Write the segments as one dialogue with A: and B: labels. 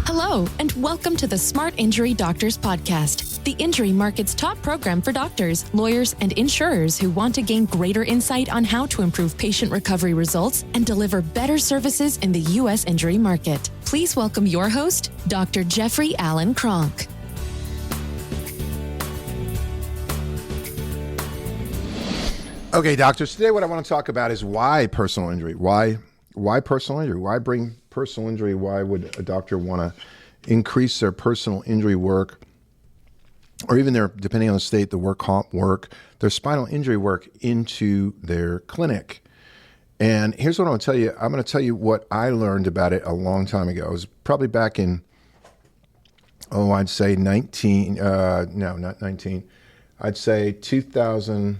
A: Hello, and welcome to the Smart Injury Doctors Podcast, the injury market's top program for doctors, lawyers, and insurers who want to gain greater insight on how to improve patient recovery results and deliver better services in the U.S. injury market. Please welcome your host, Dr. Jeffrey Allen Kronk.
B: Okay, doctors, today what I want to talk about is why personal injury. Why personal injury? Why bring personal injury? Why would a doctor want to increase their personal injury work, or even their, depending on the state, the work comp work, their spinal injury work into their clinic? And here's what I'm going to tell you. I'm going to tell you what I learned about it a long time ago. It was probably back in, I'd say 2000.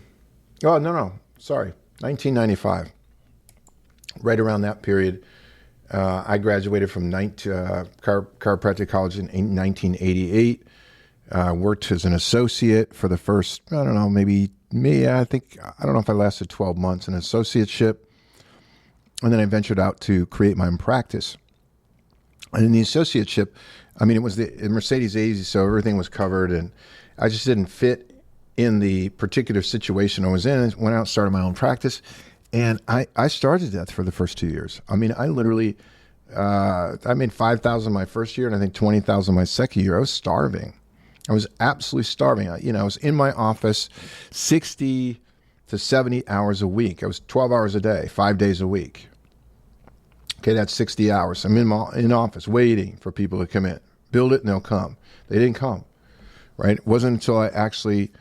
B: Oh, sorry, 1995. Right around that period, I graduated from chiropractic college in 1988. Worked as an associate for the first, I don't know if I lasted 12 months, an associateship. And then I ventured out to create my own practice. And in the associateship, it was the Mercedes AZ, so everything was covered, and I just didn't fit in the particular situation I was in. Went out and started my own practice, and I starved to death for the first 2 years. I literally, I made $5,000 my first year, and I think $20,000 my second year. I was starving. I was absolutely starving. I was in my office 60 to 70 hours a week. I was 12 hours a day, 5 days a week. Okay, that's 60 hours. I'm in office waiting for people to come in. Build it and they'll come. They didn't come, right? It wasn't until I actually,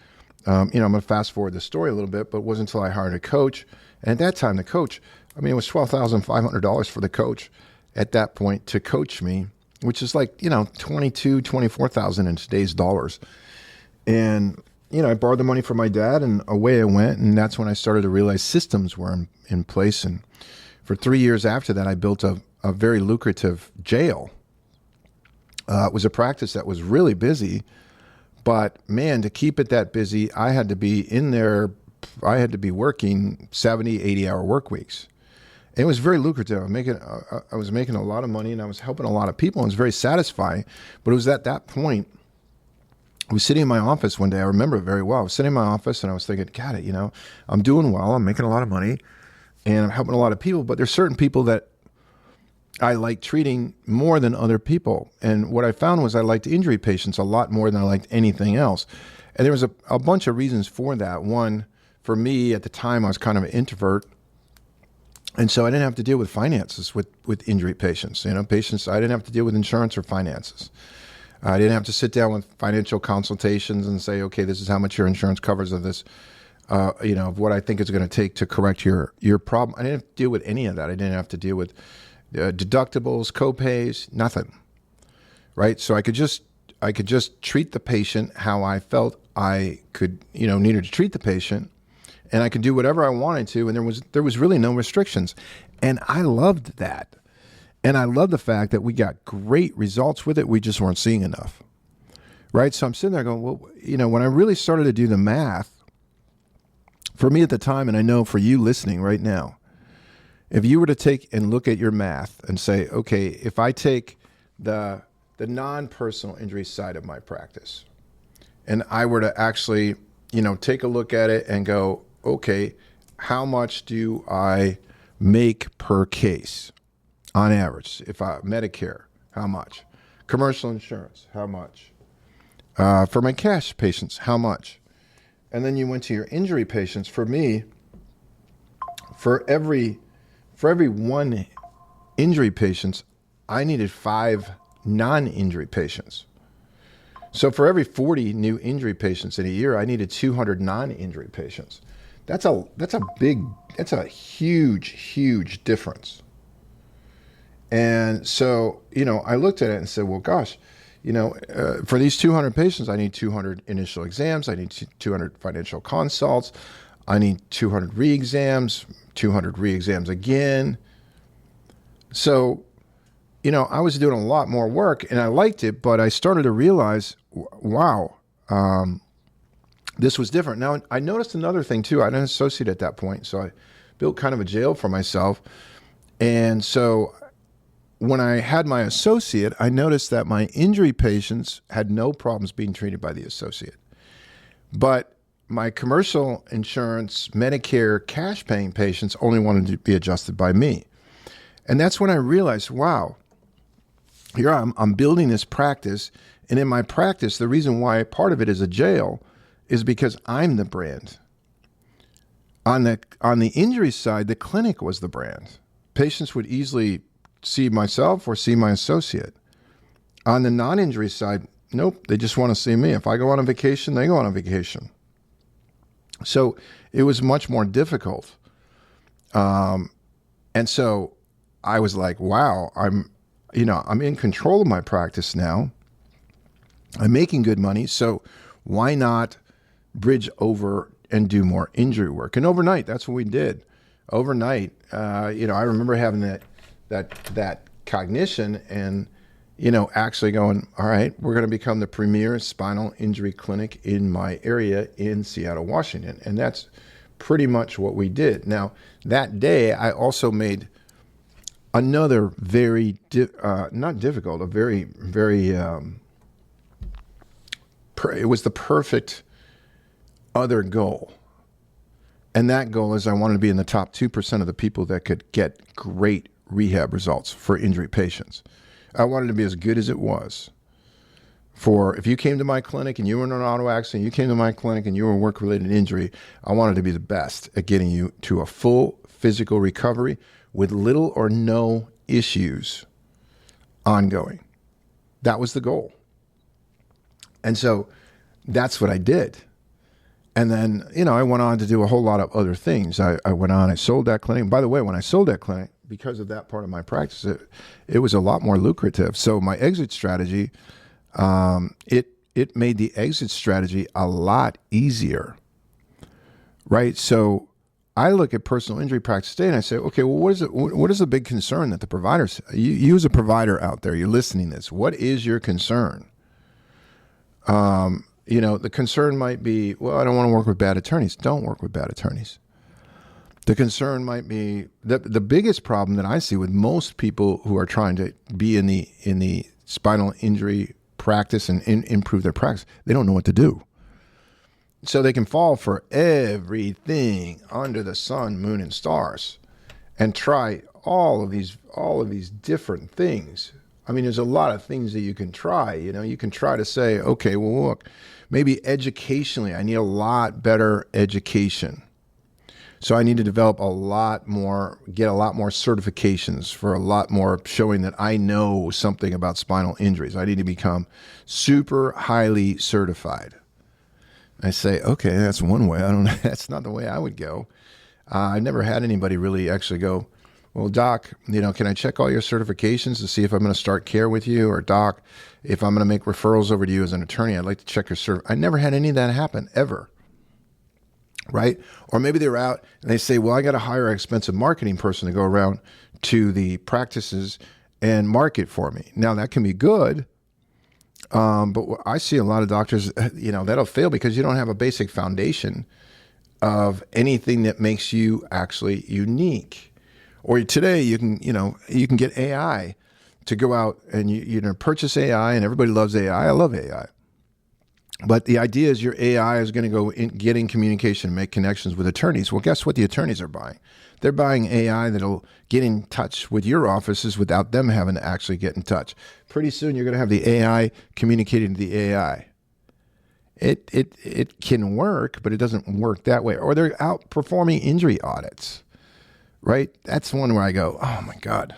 B: I'm going to fast forward the story a little bit, but it wasn't until I hired a coach. And at that time, the coach, it was $12,500 for the coach at that point to coach me, which is like, $22,000, $24,000 in today's dollars. And, I borrowed the money from my dad and away I went. And that's when I started to realize systems were in place. And for 3 years after that, I built a very lucrative jail. It was a practice that was really busy, but man, to keep it that busy, I had to be in there. I had to be working 70, 80-hour work weeks. It was very lucrative. I was making a lot of money, and I was helping a lot of people. And it was very satisfying. But it was at that point, I was sitting in my office one day. I remember it very well. I was sitting in my office, and I was thinking, God, I'm doing well. I'm making a lot of money, and I'm helping a lot of people. But there's certain people that I like treating more than other people. And what I found was I liked injury patients a lot more than I liked anything else. And there was a bunch of reasons for that. One, for me at the time, I was kind of an introvert. And so I didn't have to deal with finances with injury patients. Patients, I didn't have to deal with insurance or finances. I didn't have to sit down with financial consultations and say, okay, this is how much your insurance covers of this, of what I think it's going to take to correct your problem. I didn't have to deal with any of that. I didn't have to deal with deductibles, co-pays, nothing, right? So I could just treat the patient how I felt I could, needed to treat the patient, and I could do whatever I wanted to, and there was really no restrictions, and I loved that, and I love the fact that we got great results with it. We just weren't seeing enough, right? So I'm sitting there going, well, when I really started to do the math, for me at the time, and I know for you listening right now, if you were to take and look at your math and say, okay, if I take the non-personal injury side of my practice, and I were to actually, take a look at it and go, okay, how much do I make per case on average? If Medicare, how much? Commercial insurance, how much? For my cash patients, how much? And then you went to your injury patients. For me, for every one injury patients, I needed 5 non-injury patients. So for every 40 new injury patients in a year, I needed 200 non-injury patients. That's a huge difference. And so, I looked at it and said, well, gosh, for these 200 patients, I need 200 initial exams. I need 200 financial consults. I need 200 re-exams, 200 re-exams again. So, I was doing a lot more work and I liked it, but I started to realize, wow, this was different. Now, I noticed another thing too. I didn't associate at that point. So I built kind of a jail for myself. And so when I had my associate, I noticed that my injury patients had no problems being treated by the associate. But my commercial insurance, Medicare cash paying patients only wanted to be adjusted by me. And that's when I realized, wow, here I'm building this practice. And in my practice, the reason why part of it is a jail is because I'm the brand. On the injury side, the clinic was the brand. Patients would easily see myself or see my associate. On the non-injury side, nope, they just want to see me. If I go on a vacation, they go on a vacation. So it was much more difficult. And so I was like, wow, I'm in control of my practice now. I'm making good money. So why not bridge over and do more injury work? And overnight, that's what we did. Overnight, I remember having that cognition and, actually going, all right, we're going to become the premier spinal injury clinic in my area in Seattle, Washington. And that's pretty much what we did. Now, that day, I also made another very, not difficult, a very, very, it was the perfect other goal. And that goal is I wanted to be in the top 2% of the people that could get great rehab results for injury patients. I wanted to be as good as it was. For if you came to my clinic and you were in an auto accident, you came to my clinic and you were in work-related injury, I wanted to be the best at getting you to a full physical recovery with little or no issues ongoing. That was the goal. And so that's what I did. And then, I went on to do a whole lot of other things. I sold that clinic. By the way, when I sold that clinic, because of that part of my practice, it was a lot more lucrative. So my exit strategy, it made the exit strategy a lot easier, right? So I look at personal injury practice today and I say, okay, well, what is the big concern that the providers, you as a provider out there, you're listening to this, what is your concern? The concern might be, well, I don't want to work with bad attorneys. Don't work with bad attorneys. The concern might be the biggest problem that I see with most people who are trying to be in the spinal injury practice and improve their practice. They don't know what to do. So they can fall for everything under the sun, moon, and stars and try all of these different things. I mean, there's a lot of things that you can try. You can try to say, okay, well, look, maybe educationally, I need a lot better education. So I need to develop get a lot more certifications for a lot more showing that I know something about spinal injuries. I need to become super highly certified. I say, okay, that's one way. That's not the way I would go. I've never had anybody really actually go, well, doc, can I check all your certifications to see if I'm going to start care with you? Or doc, if I'm going to make referrals over to you as an attorney, I'd like to check your I never had any of that happen, ever. Right? Or maybe they're out and they say, well, I got to hire an expensive marketing person to go around to the practices and market for me. Now, that can be good. But I see a lot of doctors, that'll fail because you don't have a basic foundation of anything that makes you actually unique. Or today you can get AI to go out and purchase AI, and everybody loves AI. I love AI. But the idea is your AI is going to go get in communication, make connections with attorneys. Well, guess what the attorneys are buying? They're buying AI that'll get in touch with your offices without them having to actually get in touch. Pretty soon you're going to have the AI communicating to the AI. It can work, but it doesn't work that way. Or they're outperforming injury audits, right? That's one where I go, oh my God,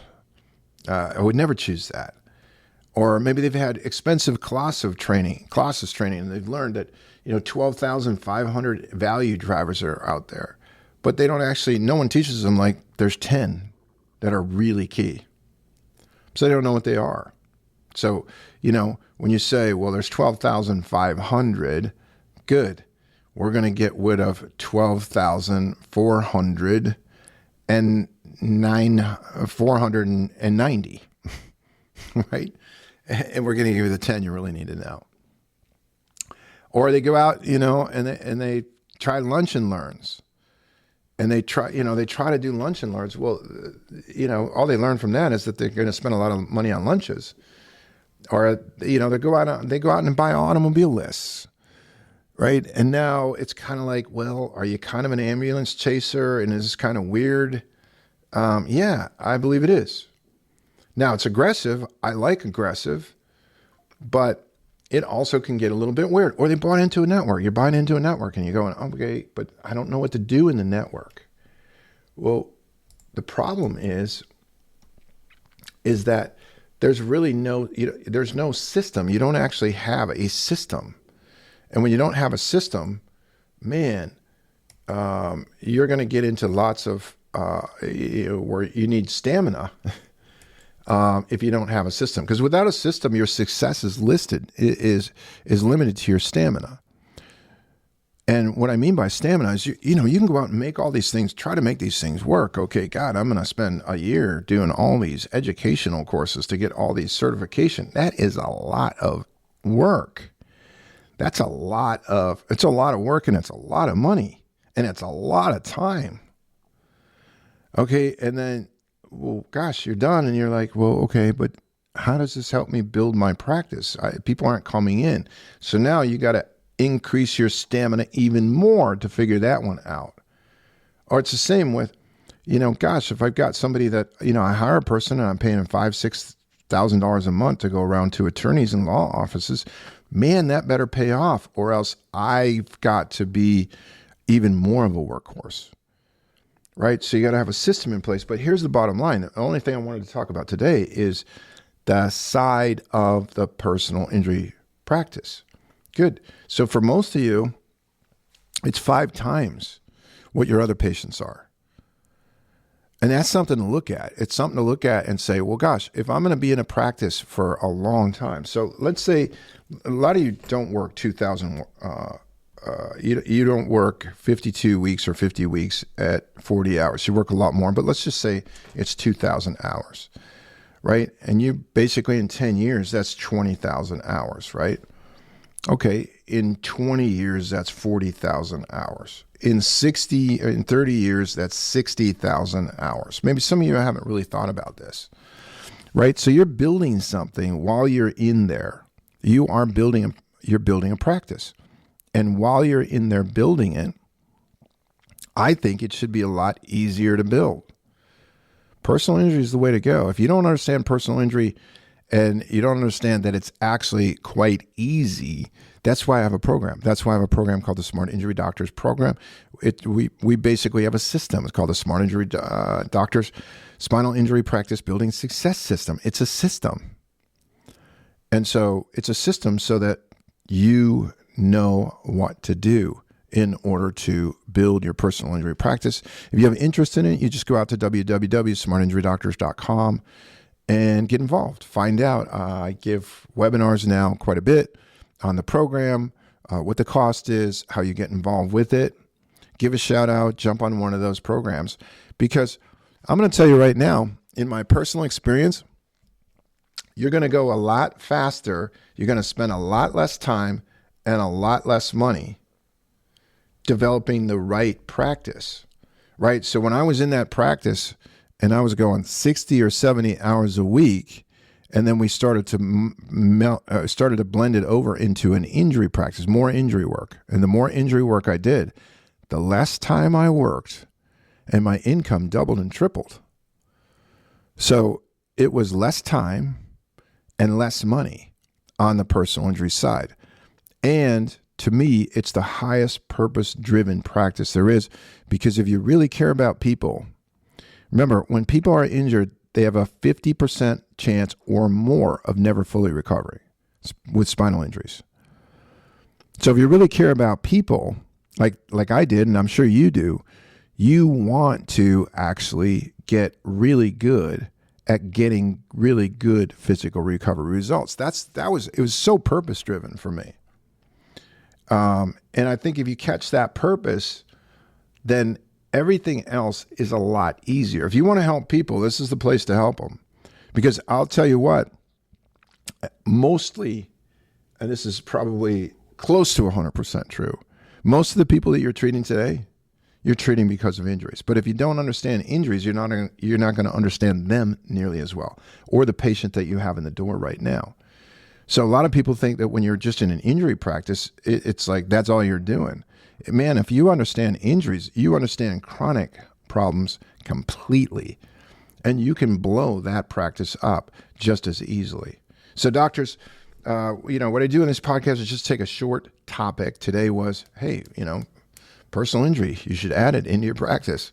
B: I would never choose that. Or maybe they've had expensive classes training, and they've learned that 12,500 value drivers are out there, but they don't actually. No one teaches them like there's 10 that are really key, so they don't know what they are. So when you say, well, there's 12,500, good, we're going to get rid of 12,400 and 490, right? And we're going to give you the 10 you really need to know. Or they go out, and they try lunch and learns. and they try to do lunch and learns. Well, all they learn from that is that they're going to spend a lot of money on lunches, or they go out and buy automobile lists, right? And now it's kind of like, well, are you kind of an ambulance chaser, and is this kind of weird? Yeah, I believe it is. Now it's aggressive. I like aggressive, but it also can get a little bit weird. Or they bought into a network. You're buying into a network and you're going, okay, but I don't know what to do in the network. Well, the problem is that there's really there's no system. You don't actually have a system. And when you don't have a system, man, you're going to get into lots of where you need stamina if you don't have a system. Because without a system, your success is limited to your stamina. And what I mean by stamina is, you can go out and make all these things, try to make these things work. Okay, God, I'm going to spend a year doing all these educational courses to get all these certification. That is a lot of work. It's a lot of work, and it's a lot of money, and it's a lot of time. Okay, and then, well, gosh, you're done, and you're like, well, okay, but how does this help me build my practice? People aren't coming in. So now you got to increase your stamina even more to figure that one out. Or it's the same with, gosh, if I've got somebody that, I hire a person and I'm paying them $5,000-$6,000 a month to go around to attorneys and law offices, man, that better pay off, or else I've got to be even more of a workhorse. Right? So you got to have a system in place. But here's the bottom line. The only thing I wanted to talk about today is the side of the personal injury practice. Good. So for most of you, it's 5 times what your other patients are. And that's something to look at. It's something to look at and say, well, gosh, if I'm going to be in a practice for a long time. So let's say a lot of you don't work 2,000 you don't work 52 weeks or 50 weeks at 40 hours. You work a lot more, but let's just say it's 2,000 hours, right? And you basically in 10 years, that's 20,000 hours, right? Okay, in 20 years, that's 40,000 hours. In 30 years, that's 60,000 hours. Maybe some of you haven't really thought about this, right? So you're building something while you're in there. You're building a practice. And while you're in there building it, I think it should be a lot easier to build. Personal injury is the way to go. If you don't understand personal injury and you don't understand that it's actually quite easy, that's why I have a program. That's why I have a program called the Smart Injury Doctors Program. We basically have a system. It's called the Smart Injury Doctors Spinal Injury Practice Building Success System. It's a system. And so it's a system so that you know what to do in order to build your personal injury practice. If you have interest in it, you just go out to www.smartinjurydoctors.com and get involved. Find out. I give webinars now quite a bit on the program, what the cost is, how you get involved with it. Give a shout out, jump on one of those programs, because I'm going to tell you right now, in my personal experience, you're going to go a lot faster. You're going to spend a lot less time and a lot less money developing the right practice, right? So when I was in that practice and I was going 60 or 70 hours a week, and then we started to blend it over into an injury practice, more injury work. And the more injury work I did, the less time I worked, and my income doubled and tripled. So it was less time and less money on the personal injury side. And to me, it's the highest purpose-driven practice there is, because if you really care about people, remember, when people are injured, they have a 50% chance or more of never fully recovering with spinal injuries. So if you really care about people, like I did, and I'm sure you do, you want to actually get really good at getting really good physical recovery results. It was so purpose-driven for me. And I think if you catch that purpose, then everything else is a lot easier. If you want to help people, this is the place to help them. Because I'll tell you what, mostly, and this is probably close to 100% true, most of the people that you're treating today, you're treating because of injuries. But if you don't understand injuries, you're not going to understand them nearly as well, or the patient that you have in the door right now. So a lot of people think that when you're just in an injury practice, it's like that's all you're doing. Man, if you understand injuries, you understand chronic problems completely, and you can blow that practice up just as easily. So doctors, what I do in this podcast is just take a short topic. Today was, hey, personal injury. You should add it into your practice.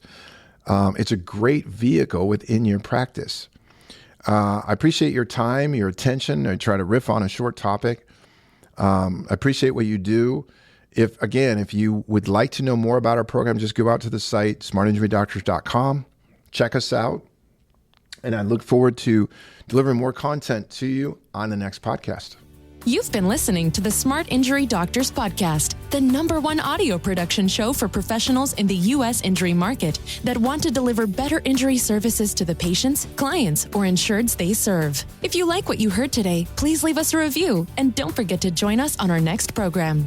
B: It's a great vehicle within your practice. I appreciate your time, your attention. I try to riff on a short topic. I appreciate what you do. If you would like to know more about our program, just go out to the site, smartinjurydoctors.com. Check us out. And I look forward to delivering more content to you on the next podcast.
A: You've been listening to the Smart Injury Doctors Podcast, the #1 audio production show for professionals in the U.S. injury market that want to deliver better injury services to the patients, clients, or insureds they serve. If you like what you heard today, please leave us a review and don't forget to join us on our next program.